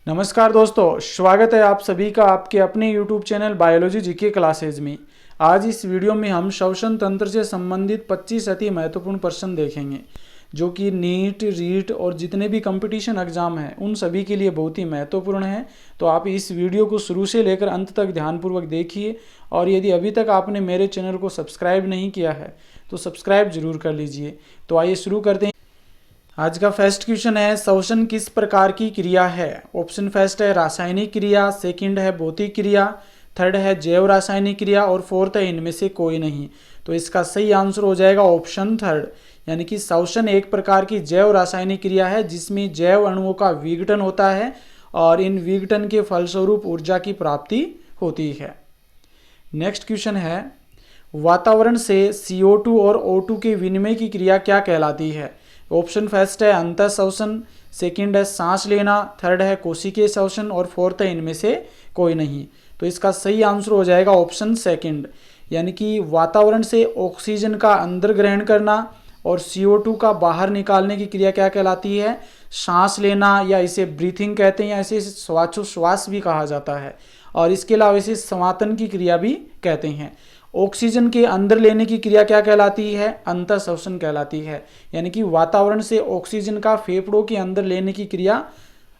नमस्कार दोस्तों, स्वागत है आप सभी का आपके अपने YouTube channel biology GK classes में। आज इस वीडियो में हम श्वसन तंत्र से संबंधित 25 अति महत्वपूर्ण प्रश्न देखेंगे जो कि नीट, रीट और जितने भी कंपटीशन एग्जाम हैं उन सभी के लिए बहुत ही महत्वपूर्ण है। तो आप इस वीडियो को शुरू से लेकर अंत तक ध्यानपूर्वक देखिए और यदि अभी तक आपने मेरे चैनल को सब्सक्राइब नहीं किया है तो सब्सक्राइब जरूर कर लीजिए। तो आइए शुरू करते हैं। आज का फर्स्ट क्वेश्चन है, श्वसन किस प्रकार की क्रिया है। ऑप्शन फर्स्ट है रासायनिक क्रिया, सेकंड है भौतिक क्रिया, थर्ड है जैव रासायनिक क्रिया और फोर्थ है इनमें से कोई नहीं। तो इसका सही आंसर हो जाएगा ऑप्शन थर्ड, यानी कि श्वसन एक प्रकार की जैव रासायनिक क्रिया है जिसमें जैव अणुओं का विघटन होता है और इन विघटन के फलस्वरूप ऊर्जा की प्राप्ति होती है। नेक्स्ट क्वेश्चन है, वातावरण से CO2 और O2 के विनिमय की क्रिया क्या कहलाती है। ऑप्शन फर्स्ट है अंतः श्वसन, सेकंड है सांस लेना, थर्ड है कोशिकीय श्वसन और फोर्थ है इनमें से कोई नहीं। तो इसका सही आंसर हो जाएगा ऑप्शन सेकंड, यानी कि वातावरण से ऑक्सीजन का अंदर ग्रहण करना और CO2 का बाहर निकालने की क्रिया क्या कहलाती है, सांस लेना, या इसे ब्रीथिंग कहते हैं या इसे श्वासोच्छ्वास भी कहा जाता है और इसके अलावा इसे समातन की क्रिया भी कहते हैं। ऑक्सीजन के अंदर लेने की क्रिया क्या कहलाती है, अंतः श्वसन कहलाती है, यानी कि वातावरण से ऑक्सीजन का फेफड़ों के अंदर लेने की क्रिया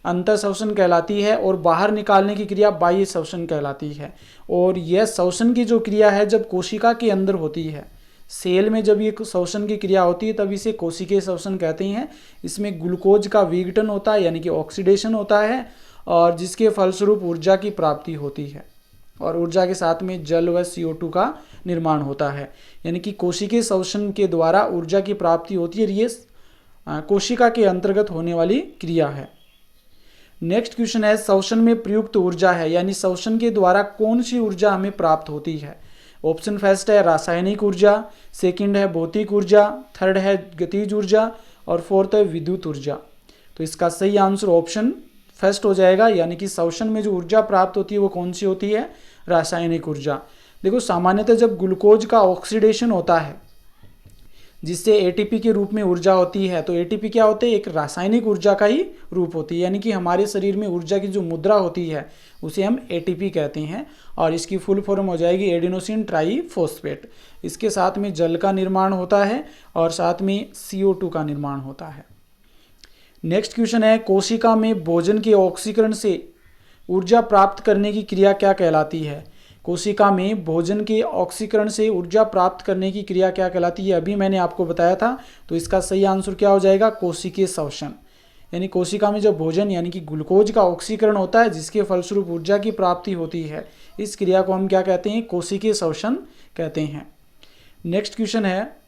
अंतः श्वसन कहलाती है और बाहर निकालने की क्रिया बाह्य श्वसन कहलाती है। और यह श्वसन की जो क्रिया है जब कोशिका के अंदर होती है, सेल में जब ये श्वसन की क्रिया होती है तब इसे कोशिकीय श्वसन कहते हैं। इसमें ग्लूकोज का विघटन होता है यानी कि ऑक्सीडेशन होता है और जिसके फलस्वरूप ऊर्जा की प्राप्ति होती है और ऊर्जा के साथ में जल व CO2 का निर्माण होता है, यानी कि कोशिकीय श्वसन के द्वारा ऊर्जा की प्राप्ति होती है। ये कोशिका के अंतर्गत होने वाली क्रिया है। नेक्स्ट क्वेश्चन है, श्वसन में प्रयुक्त ऊर्जा है, यानी श्वसन के द्वारा कौन सी ऊर्जा हमें प्राप्त होती है। ऑप्शन फर्स्ट है रासायनिक ऊर्जा, सेकंड है भौतिक ऊर्जा, थर्ड है गतिज ऊर्जा और फोर्थ है विद्युत ऊर्जा। तो इसका सही आंसर ऑप्शन फर्स्ट हो जाएगा, यानी कि श्वसन में जो ऊर्जा प्राप्त होती है वो कौन सी होती है, रासायनिक ऊर्जा। देखो, सामान्यतः जब ग्लूकोज का ऑक्सीडेशन होता है जिससे ATP के रूप में ऊर्जा होती है, तो ATP क्या होते हैं, एक रासायनिक ऊर्जा का ही रूप होती है, यानी कि हमारे शरीर में ऊर्जा की जो मुद्रा होती है उसे हम ATP कहते हैं और इसकी फुल फॉर्म हो जाएगी एडिनोसिन ट्राईफॉस्फेट। इसके साथ में जल का निर्माण होता है और साथ में CO2 का निर्माण होता है। नेक्स्ट क्वेश्चन है, कोशिका में भोजन के ऑक्सीकरण से ऊर्जा प्राप्त करने की क्रिया क्या कहलाती है। कोशिका में भोजन के ऑक्सीकरण से ऊर्जा प्राप्त करने की क्रिया क्या कहलाती है, अभी मैंने आपको बताया था। तो इसका सही आंसर क्या हो जाएगा, कोशिकीय श्वसन, यानी कोशिका में जब भोजन यानी कि ग्लूकोज का ऑक्सीकरण होता है जिसके फलस्वरूप ऊर्जा की प्राप्ति होती है, इस क्रिया को हम क्या कहते हैं, कोशिकीय श्वसन कहते हैं। नेक्स्ट क्वेश्चन है,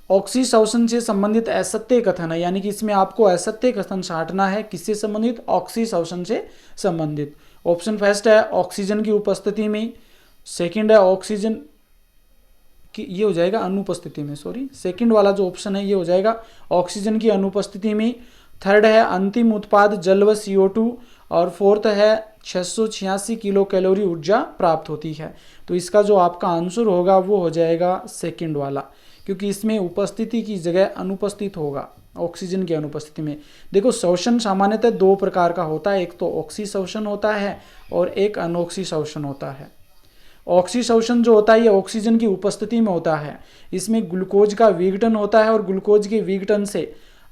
ऑक्सी श्वसन से संबंधित असत्य कथन है, यानी कि इसमें आपको असत्य कथन छांटना है। किससे संबंधित, ऑक्सी श्वसन से संबंधित। ऑप्शन फर्स्ट है ऑक्सीजन की उपस्थिति में, सेकंड है ऑक्सीजन की, ये हो जाएगा अनुपस्थिति में, सॉरी सेकंड वाला जो ऑप्शन है ये हो जाएगा ऑक्सीजन की अनुपस्थिति में, थर्ड है अंतिम उत्पाद जल व CO2 और फोर्थ है 686 किलो कैलोरी ऊर्जा प्राप्त होती है। तो इसका जो आपका आंसर होगा वो हो जाएगा सेकंड वाला, क्योंकि इसमें उपस्थिति की जगह अनुपस्थित होगा ऑक्सीजन की अनुपस्थिति में। देखो, श्वसन सामान्यतः दो प्रकार का होता है, एक तो ऑक्सी श्वसन होता है और एक अनॉक्सी श्वसन होता है। ऑक्सी श्वसन जो होता है ये ऑक्सीजन की उपस्थिति में होता है, इसमें ग्लूकोज का विघटन होता है और ग्लूकोज के विघटन से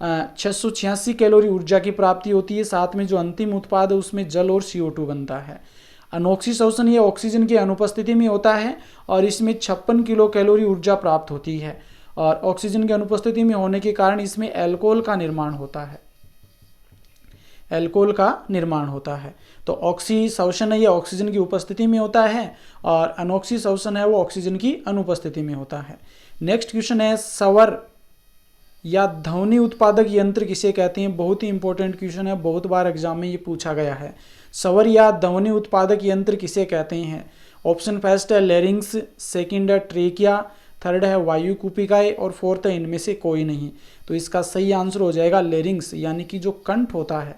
686 कैलोरी ऊर्जा की प्राप्ति होती है, साथ में जो अंतिम उत्पाद है उसमें जल और CO2 बनता है। अनॉक्सी श्वसन ये ऑक्सीजन की अनुपस्थिति में होता है और इसमें 56 किलो कैलोरी ऊर्जा प्राप्त होती है और ऑक्सीजन की अनुपस्थिति में होने के कारण इसमें अल्कोहल का निर्माण होता है, अल्कोहल का निर्माण होता है। तो ऑक्सी श्वसन है ये ऑक्सीजन की उपस्थिति में होता है और अनॉक्सी श्वसन है वो ऑक्सीजन की अनुपस्थिति में होता है। नेक्स्ट क्वेश्चन है, स्वर या ध्वनि उत्पादक यंत्र किसे कहते हैं। बहुत ही इंपॉर्टेंट क्वेश्चन है, बहुत बार एग्जाम में ये पूछा गया है। स्वर या ध्वनि उत्पादक यंत्र किसे कहते हैं। ऑप्शन फर्स्ट है लेरिंग्स, सेकंड है ट्रेकिया, थर्ड है वायु कूपिकाएं और फोर्थ है इनमें से कोई नहीं। तो इसका सही आंसर हो जाएगा लेरिंग्स, यानी कि जो कंठ होता है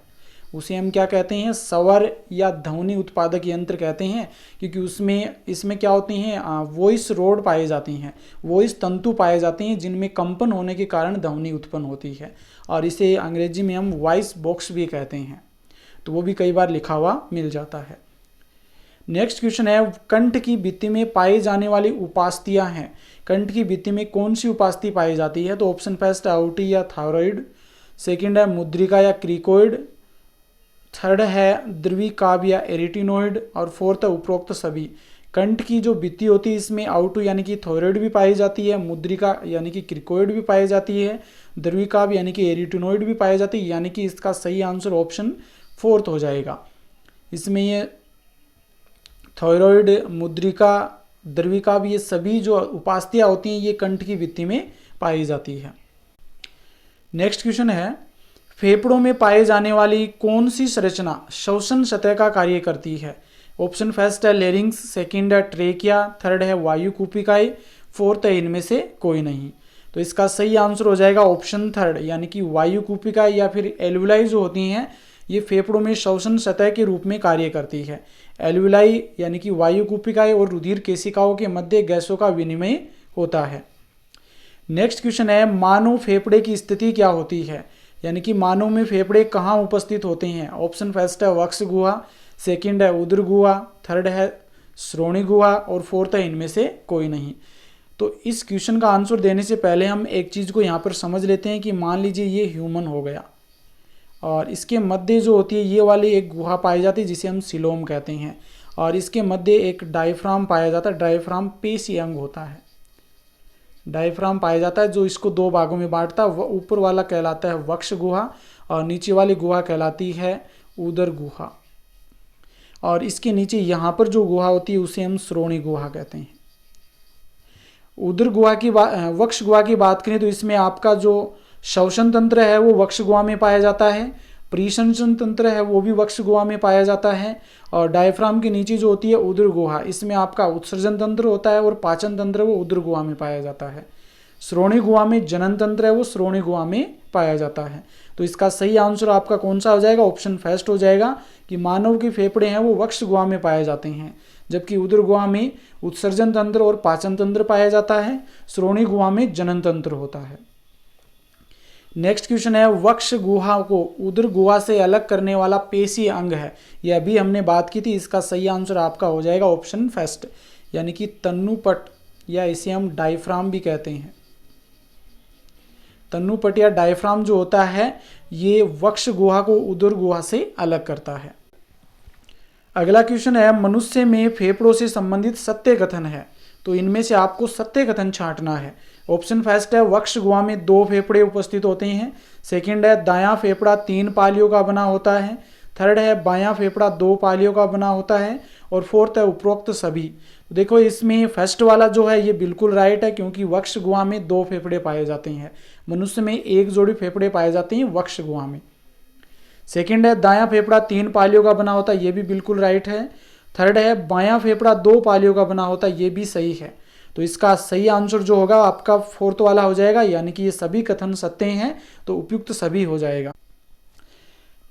उसे हम क्या कहते हैं, स्वर या ध्वनि उत्पादक यंत्र कहते हैं, क्योंकि इसमें क्या होती हैं, वॉइस रोड पाए जाती हैं, वॉइस तंतु पाए जाते हैं जिनमें कंपन होने के कारण ध्वनि उत्पन्न होती है और इसे अंग्रेजी में हम वॉइस बॉक्स भी कहते हैं। तो वो भी कई बार लिखा हुआ मिल जाता है। नेक्स्ट क्वेश्चन है, कंठ की भित्ति में पाई जाने वाली उपास्थियां हैं। कंठ की भित्ति में कौन सी उपास्थि पाई जाती है? तो ऑप्शन फर्स्ट है आउटी या थायरॉइड, सेकंड है मुद्रिका या क्रिकोइड, थर्ड है द्रविकाव्य या एरिटिनोइड, और फोर्थ है उपरोक्त सभी। कंठ की जो भित्ति होती है इसमें आउटू यानी कि थायरॉइड भी पाई जाती है, मुद्रिका यानी कि क्रिकोइड भी पाई जाती है, द्रविकाव्य यानी कि एरिटिनोइड भी पाई जाती है, यानी कि इसका सही आंसर ऑप्शन फोर्थ हो जाएगा। इसमें ये थायरॉइड, मुद्रिका, द्रविकाव्य ये सभी जो उपास्थियां होती हैं ये कंठ की भित्ति में पाई जाती है। नेक्स्ट क्वेश्चन है, फेफड़ों में पाए जाने वाली कौन सी संरचना श्वसन सतह का कार्य करती है? ऑप्शन फर्स्ट है लेरिंग्स, सेकंड है ट्रेकिया, थर्ड है वायु कूपिकाई, फोर्थ है इनमें से कोई नहीं। तो इसका सही आंसर हो जाएगा ऑप्शन थर्ड, यानी कि वायु कूपिकाई या फिर एल्वुलाई जो होती हैं ये फेफड़ों में श्वसन सतह के रूप में कार्य करती है। एल्वुलाई यानी कि वायु कूपिकाएं और रुधिर केशिकाओं के मध्य गैसों का विनिमय होता है। नेक्स्ट क्वेश्चन है, मानव फेफड़े की स्थिति क्या होती है? यानी कि मानव में फेफड़े कहाँ उपस्थित होते हैं? ऑप्शन फर्स्ट है वक्ष गुहा, सेकंड है उदर गुहा, थर्ड है श्रोणि गुहा, और फोर्थ है इनमें से कोई नहीं। तो इस क्वेश्चन का आंसर देने से पहले हम एक चीज़ को यहाँ पर समझ लेते हैं कि मान लीजिए ये ह्यूमन हो गया और इसके मध्य जो होती है ये वाली एक गुहा पाई जाती है जिसे हम सिलोम कहते हैं, और इसके मध्य एक डायफ्राम पाया जाता है। डायफ्राम पेशी अंग होता है, डायफ्राम पाया जाता है जो इसको दो भागों में बांटता है। ऊपर वाला कहलाता है वक्ष गुहा और नीचे वाली गुहा कहलाती है उदर गुहा, और इसके नीचे यहाँ पर जो गुहा होती है उसे हम श्रोणि गुहा कहते हैं। उदर गुहा की वक्ष गुहा की बात करें तो इसमें आपका जो श्वसन तंत्र है वो वक्ष गुहा में पाया जाता है, परिसंचन तंत्र है वो भी वक्ष गुहा में पाया जाता है, और डायफ्राम के नीचे जो होती है उदर गुहा इसमें आपका उत्सर्जन तंत्र होता है और पाचन तंत्र वो उदर गुहा में पाया जाता है। श्रोणि गुहा में जनन तंत्र है वो श्रोणि गुहा में पाया जाता है। तो इसका सही आंसर आपका कौन सा हो जाएगा? ऑप्शन फर्स्ट हो जाएगा कि मानव के फेफड़े हैं वो वक्ष गुहा में पाए जाते हैं, जबकि उदर गुहा में उत्सर्जन तंत्र और पाचन तंत्र पाया जाता है, श्रोणि गुहा में जनन तंत्र होता है। नेक्स्ट क्वेश्चन है, वक्ष गुहा को उदर गुहा से अलग करने वाला पेशी अंग है। यह अभी हमने बात की थी, इसका सही आंसर आपका हो जाएगा ऑप्शन फर्स्ट, यानी कि तन्नुपट, या इसे हम डायफ्राम भी कहते हैं। तन्नुपट या डायफ्राम जो होता है ये वक्ष गुहा को उदर गुहा से अलग करता है। अगला क्वेश्चन है, मनुष्य में फेफड़ों से संबंधित सत्य कथन है, तो इनमें से आपको सत्य कथन छांटना है। ऑप्शन फर्स्ट है वक्ष गुहा में 2 फेफड़े उपस्थित होते हैं, सेकंड है दायां फेफड़ा 3 पालियों का बना होता है, थर्ड है बायां फेफड़ा 2 पालियों का बना होता है, और फोर्थ है उपरोक्त सभी। तो देखो इसमें फर्स्ट वाला जो है ये बिल्कुल राइट है, क्योंकि वक्ष गुहा में 2 फेफड़े पाए जाते हैं, मनुष्य में 1 जोड़ी फेफड़े पाए जाते हैं वक्ष गुहा में। सेकंड है दायां फेफड़ा 3 पालियों का बना होता है, ये भी बिल्कुल राइट है। थर्ड है बायां फेफड़ा 2 पालियों का बना होता है, ये भी सही है। तो इसका सही आंसर जो होगा आपका फोर्थ वाला हो जाएगा, यानी कि ये सभी कथन सत्य हैं, तो उपयुक्त सभी हो जाएगा।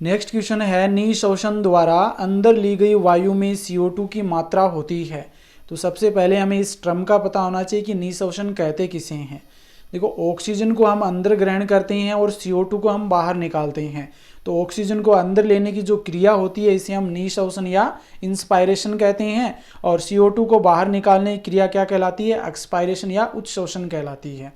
नेक्स्ट क्वेश्चन है, निःश्वसन द्वारा अंदर ली गई वायु में CO2 की मात्रा होती है। तो सबसे पहले हमें इस टर्म का पता होना चाहिए कि निःश्वसन कहते किसे हैं। देखो ऑक्सीजन को हम अंदर ग्रहण करते हैं और CO2 को हम बाहर निकालते हैं, तो ऑक्सीजन को अंदर लेने की जो क्रिया होती है इसे हम निःश्वसन या इंस्पायरेशन कहते हैं, और CO2 को बाहर निकालने की क्रिया क्या कहलाती है? एक्सपायरेशन या उच्छ्वसन कहलाती है।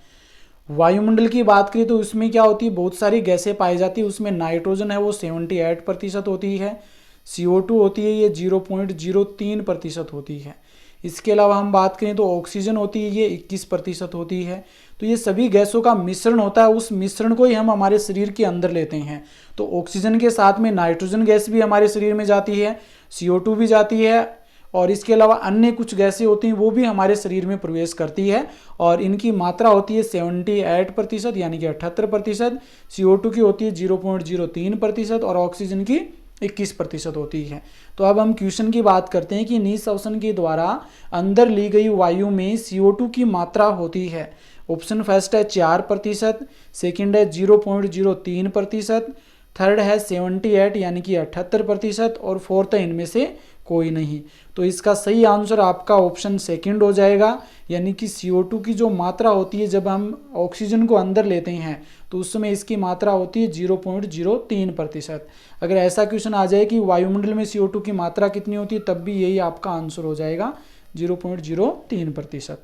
वायुमंडल की बात करें तो उसमें क्या होती है, बहुत सारी गैसें पाई जाती है, उसमें नाइट्रोजन है वो 78% होती है, CO2 होती है ये 0.03% होती है। इसके अलावा हम बात करें तो ऑक्सीजन होती है ये 21% होती है। तो ये सभी गैसों का मिश्रण होता है, उस मिश्रण को ही हम हमारे शरीर के अंदर लेते हैं। तो ऑक्सीजन के साथ में नाइट्रोजन गैस भी हमारे शरीर में जाती है, CO2 भी जाती है, और इसके अलावा अन्य कुछ गैसें होती हैं वो भी हमारे शरीर में प्रवेश करती है, और इनकी मात्रा होती है 78% यानी कि 78%, CO2 की होती है 0.03% और ऑक्सीजन की 21% होती है। तो अब हम क्वेश्चन की बात करते हैं कि निःश्वसन के द्वारा अंदर ली गई वायु में CO2 की मात्रा होती है। ऑप्शन फर्स्ट है 4%, सेकंड है 0.03%, थर्ड है 78 यानी कि 78%, और फोर्थ है इनमें से कोई नहीं। तो इसका सही आंसर आपका ऑप्शन सेकंड हो जाएगा, यानी कि CO2 की जो मात्रा होती है जब हम ऑक्सीजन को अंदर लेते हैं तो उस समय इसकी मात्रा होती है 0.03%। अगर ऐसा क्वेश्चन आ जाए कि वायुमंडल में CO2 की मात्रा कितनी होती है, तब भी यही आपका आंसर हो जाएगा 0.03%।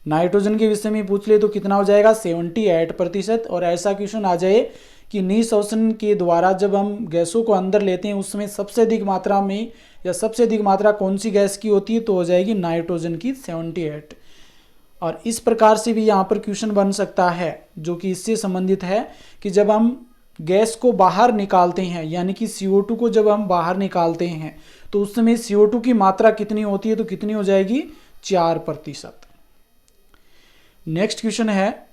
नाइट्रोजन के विषय में पूछ ले तो कितना हो जाएगा 78%। और ऐसा क्वेश्चन आ जाए कि निःशोषण के द्वारा जब हम गैसों को अंदर लेते हैं उस समय सबसे अधिक मात्रा में या सबसे अधिक मात्रा कौन सी गैस की होती है, तो हो जाएगी नाइट्रोजन की 78। और इस प्रकार से भी यहाँ पर क्वेश्चन बन सकता है जो कि इससे संबंधित है कि जब हम गैस को बाहर निकालते हैं, यानी कि CO2 को जब हम बाहर निकालते हैं तो उस समय CO2 की मात्रा कितनी होती है, तो कितनी हो जाएगी 4%। नेक्स्ट क्वेश्चन है,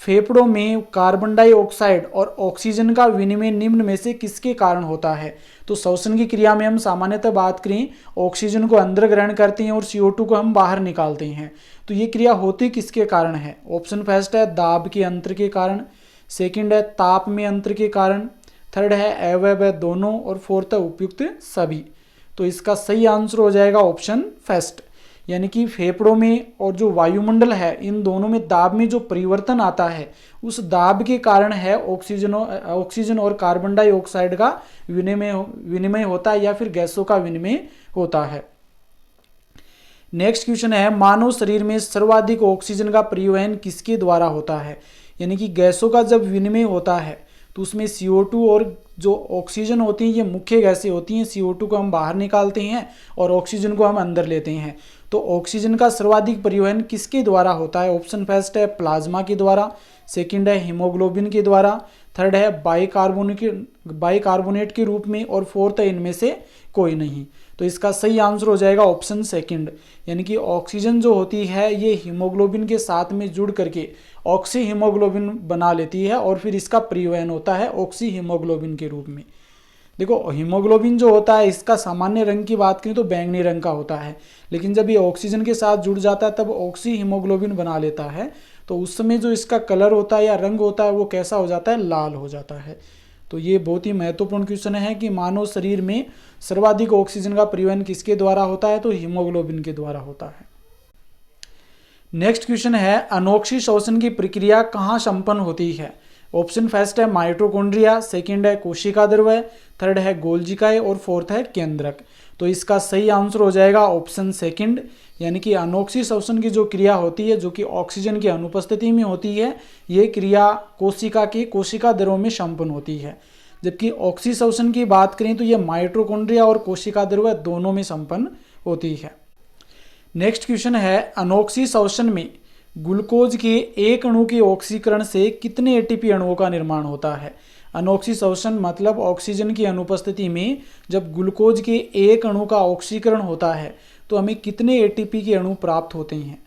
फेफड़ों में कार्बन डाइऑक्साइड और ऑक्सीजन का विनिमय निम्न में से किसके कारण होता है। तो श्वसन की क्रिया में हम सामान्यतः बात करें ऑक्सीजन को अंदर ग्रहण करते हैं और CO2 को हम बाहर निकालते हैं, तो ये क्रिया होती किसके कारण है। ऑप्शन फर्स्ट है दाब के अंतर के कारण, सेकंड है ताप में अंतर के कारण, थर्ड है अवयव दोनों, और फोर्थ है उपयुक्त सभी। तो इसका सही आंसर हो जाएगा ऑप्शन फर्स्ट, यानी कि फेफड़ों में और जो वायुमंडल है इन दोनों में दाब में जो परिवर्तन आता है उस दाब के कारण है ऑक्सीजन और कार्बन डाइऑक्साइड का विनिमय होता है या फिर गैसों का विनिमय होता है। नेक्स्ट क्वेश्चन है, मानव शरीर में सर्वाधिक ऑक्सीजन का परिवहन किसके द्वारा होता है। यानी कि गैसों का जब विनिमय होता है तो उसमें CO2 और जो ऑक्सीजन होती है ये मुख्य गैसें होती हैं। CO2 को हम बाहर निकालते हैं और ऑक्सीजन को हम अंदर लेते हैं। तो ऑक्सीजन का सर्वाधिक परिवहन किसके द्वारा होता है। ऑप्शन फर्स्ट है प्लाज्मा के द्वारा, सेकंड है हीमोग्लोबिन के द्वारा, थर्ड है बाइकार्बोनेट के रूप में, और फोर्थ है इनमें से कोई नहीं। तो इसका सही आंसर हो जाएगा ऑप्शन सेकंड, यानी कि ऑक्सीजन जो होती है ये हीमोग्लोबिन के साथ में जुड़ करके ऑक्सी हीमोग्लोबिन बना लेती है और फिर इसका परिवहन होता है ऑक्सी हीमोग्लोबिन के रूप में। देखो हीमोग्लोबिन जो होता है इसका सामान्य रंग की बात करें तो बैंगनी रंग का होता है, लेकिन जब ये ऑक्सीजन के साथ जुड़ जाता है तब ऑक्सी हीमोग्लोबिन बना लेता है, तो उस समय जो इसका कलर होता है या रंग होता है वो कैसा हो जाता है, लाल हो जाता है। तो ये बहुत ही महत्वपूर्ण क्वेश्चन है कि मानव शरीर में सर्वाधिक ऑक्सीजन का परिवहन किसके द्वारा होता है, तो हीमोग्लोबिन के द्वारा होता है। नेक्स्ट क्वेश्चन है, अनोक्सी श्वसन की प्रक्रिया कहाँ संपन्न होती है। ऑप्शन फर्स्ट है माइटोकॉन्ड्रिया, सेकंड है कोशिका द्रव्य, थर्ड है गोल्जिकाए और फोर्थ है केंद्रक। तो इसका सही आंसर हो जाएगा ऑप्शन सेकंड, यानी कि अनोक्सी श्वसन की जो क्रिया होती है जो कि ऑक्सीजन की अनुपस्थिति में होती है, ये क्रिया कोशिका द्रव्य में संपन्न होती है। जबकि ऑक्सी श्वसन की बात करें तो ये माइटोकॉन्ड्रिया और कोशिका द्रव्य दोनों में संपन्न होती है। नेक्स्ट क्वेश्चन है, अनोक्सी श्वसन में ग्लूकोज के एक अणु के ऑक्सीकरण से कितने एटीपी अणुओं का निर्माण होता है। अनोक्सी श्वसन मतलब ऑक्सीजन की अनुपस्थिति में जब ग्लूकोज के एक अणु का ऑक्सीकरण होता है तो हमें कितने एटीपी के अणु प्राप्त होते हैं।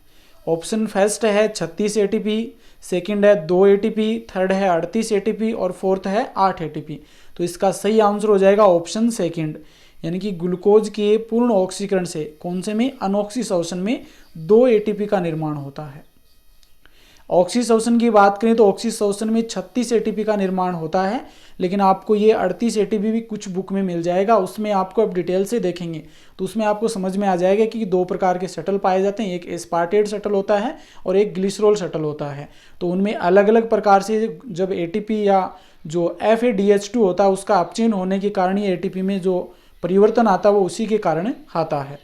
ऑप्शन फर्स्ट है 36 एटीपी, सेकंड है 2 एटीपी, थर्ड है 38 एटीपी और फोर्थ है 8 एटीपी। तो इसका सही आंसर हो जाएगा ऑप्शन सेकंड, यानी कि ग्लूकोज के पूर्ण ऑक्सीकरण से कौन से में, अनोक्सी श्वसन में 2 एटीपी का निर्माण होता है। ऑक्सी श्वसन की बात करें तो ऑक्सी श्वसन में 36 एटीपी का निर्माण होता है, लेकिन आपको ये 38 एटीपी भी कुछ बुक में मिल जाएगा, उसमें आपको अब डिटेल से देखेंगे तो उसमें आपको समझ में आ जाएगा कि 2 प्रकार के शटल पाए जाते हैं, एक एस्पार्टेट शटल होता है और एक ग्लिसरॉल शटल होता है। तो उनमें अलग अलग प्रकार से जब एटीपी या जो FADH2 होता है उसका अपचयन होने के कारण ये एटीपी में जो परिवर्तन आता है वो उसी के कारण आता है।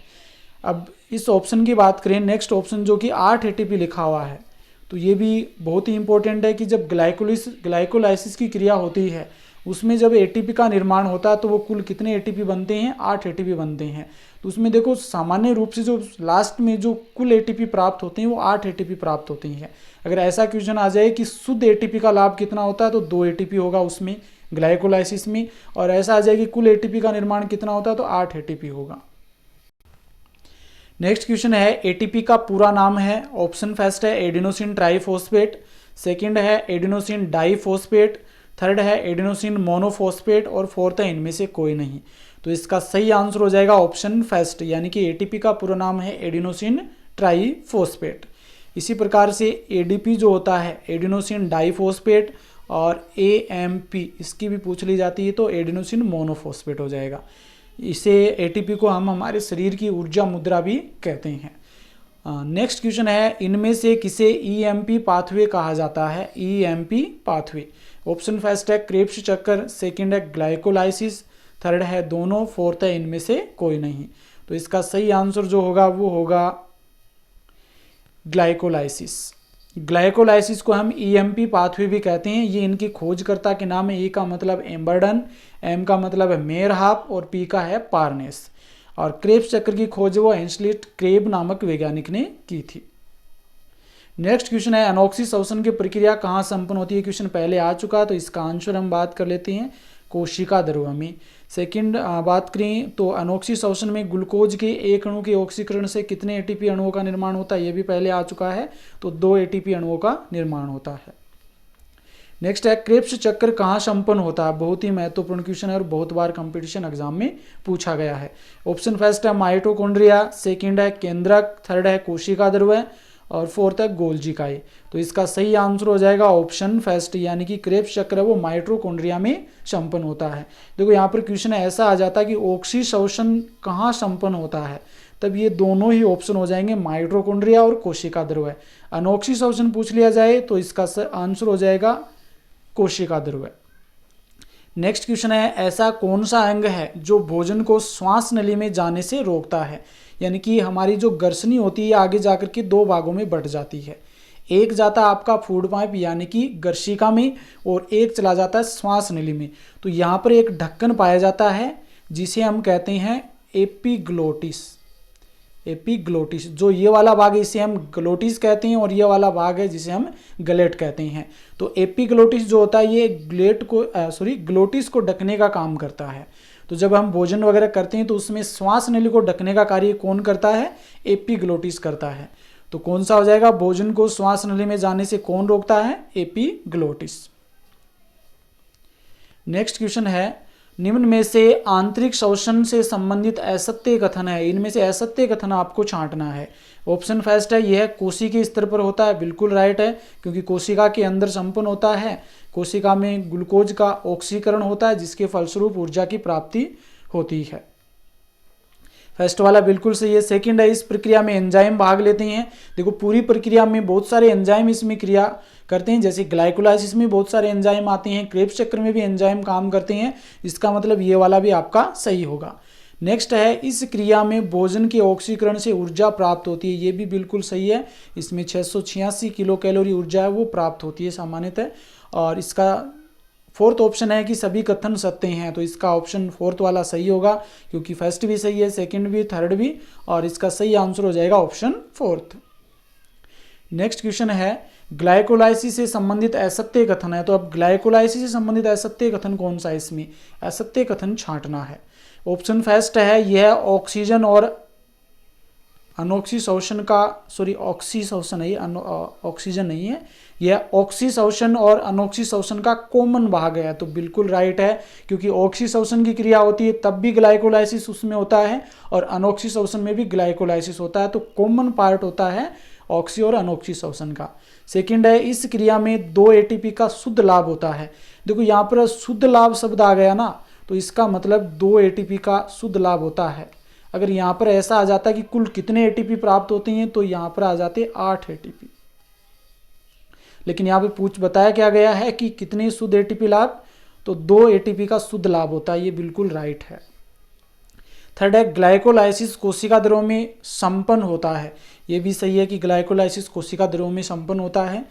अब इस ऑप्शन की बात करें, नेक्स्ट ऑप्शन जो कि 8 एटीपी लिखा हुआ है, तो ये भी बहुत ही इंपॉर्टेंट है कि जब ग्लाइकोलाइसिस की क्रिया होती है उसमें जब एटीपी का निर्माण होता है तो वो कुल कितने एटीपी बनते हैं, 8 एटीपी बनते हैं। तो उसमें देखो सामान्य रूप से जो लास्ट में जो कुल एटीपी प्राप्त होते हैं वो 8 एटीपी प्राप्त होती हैं। अगर ऐसा क्वेश्चन आ जाए कि शुद्ध एटीपी का लाभ कितना होता है तो 2 एटीपी होगा उसमें ग्लाइकोलाइसिस में, और ऐसा आ जाए कि कुल एटीपी का निर्माण कितना होता है तो 8 एटीपी होगा। नेक्स्ट क्वेश्चन है, एटीपी का पूरा नाम है। ऑप्शन फर्स्ट है एडिनोसिन ट्राइफॉस्फेट, सेकंड है एडिनोसिन डाइफॉस्फेट, थर्ड है एडिनोसिन मोनोफॉस्फेट और फोर्थ है इनमें से कोई नहीं। तो इसका सही आंसर हो जाएगा ऑप्शन फर्स्ट, यानी कि एटीपी का पूरा नाम है एडिनोसिन ट्राइफॉस्फेट। इसी प्रकार से एडीपी जो होता है एडिनोसिन डाइफॉस्फेट और AMP इसकी भी पूछ ली जाती है तो एडिनोसिन मोनोफॉस्फेट हो जाएगा। इसे एटीपी को हम हमारे शरीर की ऊर्जा मुद्रा भी कहते हैं। नेक्स्ट क्वेश्चन है, इनमें से किसे ईएमपी पाथवे कहा जाता है? EMP pathway. ऑप्शन फर्स्ट है क्रेब्स चक्कर, सेकंड है ग्लाइकोलाइसिस, थर्ड है दोनों, फोर्थ है इनमें से कोई नहीं। तो इसका सही आंसर जो होगा वो होगा ग्लाइकोलाइसिस। ग्लाइकोलाइसिस को हम ईएमपी पाथवे भी कहते हैं। ये इनकी खोजकर्ता के नाम है। ए का मतलब एम्बर्डन, एम का मतलब है मेयरहाफ और पी का है पार्नेस। और क्रेब्स चक्र की खोज वो हेंसलेट क्रेब नामक वैज्ञानिक ने की थी। नेक्स्ट क्वेश्चन है, अनोक्सी श्वसन की प्रक्रिया कहाँ संपन्न होती है? क्वेश्चन पहले आ चुका, तो इसका आंसर हम बात कर लेते हैं कोशिका द्रव्य में। सेकंड बात करें तो अनोक्सी श्वसन में ग्लूकोज के एक अणु के ऑक्सीकरण से कितने एटीपी अणुओं का निर्माण होता है? ये भी पहले आ चुका है, तो 2 एटीपी अणुओं का निर्माण होता है। नेक्स्ट है, क्रेब्स चक्र कहाँ संपन्न होता है? बहुत ही महत्वपूर्ण क्वेश्चन है और बहुत बार कंपटीशन एग्जाम में पूछा गया है। ऑप्शन फर्स्ट है माइटोकॉन्ड्रिया, सेकंड है केंद्रक, थर्ड है कोशिका द्रव्य और फोर्थ है गोल्जी इकाई। तो इसका सही आंसर हो जाएगा ऑप्शन फर्स्ट, यानी कि क्रेब्स चक्र है वो माइटोकॉन्ड्रिया में संपन्न होता है। देखो यहाँ पर क्वेश्चन ऐसा आ जाता है कि ऑक्सी श्वसन कहाँ संपन्न होता है, तब ये दोनों ही ऑप्शन हो जाएंगे माइटोकॉन्ड्रिया और कोशिका द्रव्य। अनोक्सी श्वसन पूछ लिया जाए तो इसका आंसर हो जाएगा कोशिका द्रव्य। नेक्स्ट क्वेश्चन है, ऐसा कौन सा अंग है जो भोजन को श्वास नली में जाने से रोकता है? यानी कि हमारी जो ग्रसनी होती है आगे जाकर के 2 भागों में बट जाती है। एक जाता है आपका फूड पाइप यानी कि गर्शिका में, और एक चला जाता है श्वास नली में। तो यहाँ पर एक ढक्कन पाया जाता है जिसे हम कहते हैं एपिग्लोटिस। एपिग्लोटिस, जो ये वाला भाग है इसे हम ग्लोटिस कहते हैं और ये वाला भाग है जिसे हम गलेट कहते हैं। तो एपिग्लोटिस जो होता है ये ग्लोटिस को ढकने का काम करता है। तो जब हम भोजन वगैरह करते हैं तो उसमें श्वास नली को ढकने का कार्य कौन करता है? एपिग्लोटिस करता है। तो कौन सा हो जाएगा? भोजन को श्वास नली में जाने से कौन रोकता है? एपिग्लोटिस। नेक्स्ट क्वेश्चन है, निम्न में से आंतरिक श्वसन से संबंधित असत्य कथन है। इनमें से असत्य कथन आपको छांटना है। ऑप्शन फर्स्ट है यह कोशिका स्तर पर होता है, बिल्कुल राइट है, क्योंकि कोशिका के अंदर संपन्न होता है। कोशिका में ग्लूकोज का ऑक्सीकरण होता है जिसके फलस्वरूप ऊर्जा की प्राप्ति होती है। फर्स्ट वाला बिल्कुल सही है। सेकंड है, इस प्रक्रिया में एंजाइम भाग लेते हैं। देखो पूरी प्रक्रिया में बहुत सारे एंजाइम इसमें क्रिया करते हैं, जैसे ग्लाइकोलाइसिस में बहुत सारे एंजाइम आते हैं, क्रेब्स चक्र में भी एंजाइम काम करते हैं। इसका मतलब ये वाला भी आपका सही होगा। नेक्स्ट है, इस क्रिया में भोजन के ऑक्सीकरण से ऊर्जा प्राप्त होती है। ये भी बिल्कुल सही है। इसमें 686 किलो कैलोरी ऊर्जा है वो प्राप्त होती है सामान्यतः। और इसका फोर्थ ऑप्शन है कि सभी कथन सत्य हैं, तो इसका ऑप्शन फोर्थ वाला सही होगा, क्योंकि फर्स्ट भी सही है, सेकंड भी, थर्ड भी, और इसका सही आंसर हो जाएगा ऑप्शन फोर्थ। नेक्स्ट क्वेश्चन है, ग्लाइकोलाइसिस से संबंधित असत्य कथन है। तो अब ग्लाइकोलाइसिस से संबंधित असत्य कथन कौन सा है? इसमें असत्य कथन छांटना है। ऑप्शन फर्स्ट है यह ऑक्सीजन और अनोक्सी श्वसन का ऑक्सी श्वसन है, ऑक्सीजन नहीं है, यह ऑक्सी श्वसन और अनोक्सी श्वसन का कॉमन भाग है। तो बिल्कुल राइट है, क्योंकि ऑक्सी श्वसन की क्रिया होती है तब भी ग्लाइकोलाइसिस उसमें होता है और अनोक्सी श्वसन में भी ग्लाइकोलाइसिस होता है। तो कॉमन पार्ट होता है ऑक्सी और अनोक्सी श्वसन का। सेकंड है, इस क्रिया में 2 एटीपी का शुद्ध लाभ होता है। देखो यहाँ पर शुद्ध लाभ शब्द आ गया ना, तो इसका मतलब 2 एटीपी का शुद्ध लाभ होता है। अगर यहाँ पर ऐसा आ जाता कि कुल कितने एटीपी प्राप्त होते हैं तो यहाँ पर आ जाते 8 एटीपी, लेकिन यहाँ पे बताया क्या गया है कि कितने शुद्ध एटीपी लाभ, तो 2 एटीपी का शुद्ध लाभ होता है। ये बिल्कुल राइट है। थर्ड है, ग्लाइकोलाइसिस कोशिका द्रव्य में संपन्न होता है। ये भी सही है कि ग्लाइकोलाइसिस कोशिका द्रव्य में संपन्न होता है।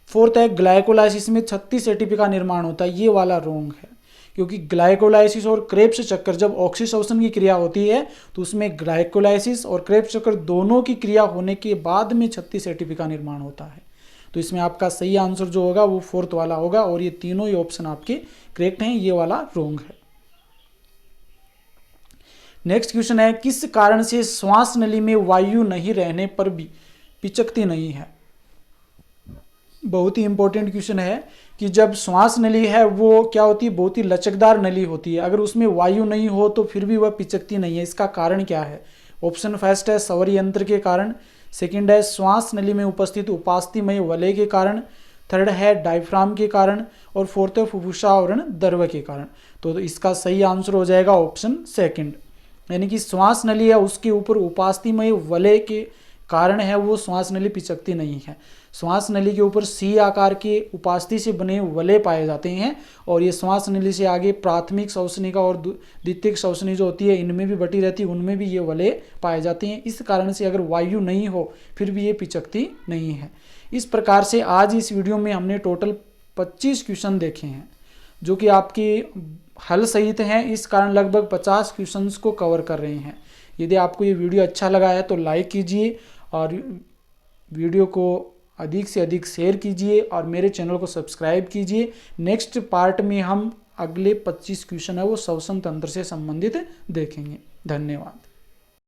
फोर्थ है, ग्लाइकोलाइसिस में 36 एटीपी का निर्माण होता है। ये वाला रॉन्ग है, क्योंकि ग्लाइकोलाइसिस और क्रेब्स चक्कर जब ऑक्सी श्वसन की क्रिया होती है तो उसमें ग्लाइकोलाइसिस और क्रेब्स चक्कर दोनों की क्रिया होने के बाद में 36 एटीपी का निर्माण होता है। तो इसमें आपका सही आंसर जो होगा वो फोर्थ वाला होगा, और ये तीनों ही ऑप्शन आपके करेक्ट हैं, ये वाला रॉन्ग है। नेक्स्ट क्वेश्चन है, किस कारण से श्वास नली में वायु नहीं रहने पर भी पिचकती नहीं है? बहुत ही इंपॉर्टेंट क्वेश्चन है कि जब श्वास नली है वो क्या होती है? बहुत ही लचकदार नली होती है। अगर उसमें वायु नहीं हो तो फिर भी वह पिचकती नहीं है। इसका कारण क्या है? ऑप्शन फर्स्ट है सौर यंत्र के कारण, सेकंड है श्वास नली में उपस्थित उपास्थीमय वलय के कारण, थर्ड है डायफ्राम के कारण, और फोर्थ है फुफ्फुसा आवरण द्रव्य के कारण। तो इसका सही आंसर हो जाएगा ऑप्शन सेकंड। यानी कि श्वास नली है उसके ऊपर उपास्थीमय वलय के कारण है वो श्वास नली पिचकती नहीं है। श्वास नली के ऊपर सी आकार के उपास्थि से बने वलय पाए जाते हैं और ये श्वास नली से आगे प्राथमिक श्वसनिका और द्वितीयक श्वसनी जो होती है इनमें भी बटी रहती है, उनमें भी ये वलय पाए जाते हैं। इस कारण से अगर वायु नहीं हो फिर भी ये पिचकती नहीं है। इस प्रकार से आज इस वीडियो में हमने टोटल 25 क्वेश्चन देखे हैं जो कि आपके हल सहित हैं, इस कारण लगभग 50 क्वेश्चंस को कवर कर रहे हैं। यदि आपको ये वीडियो अच्छा लगा है तो लाइक कीजिए और वीडियो को अधिक से अधिक शेयर कीजिए और मेरे चैनल को सब्सक्राइब कीजिए। नेक्स्ट पार्ट में हम अगले 25 क्वेश्चन है वो श्वसन तंत्र से संबंधित देखेंगे। धन्यवाद।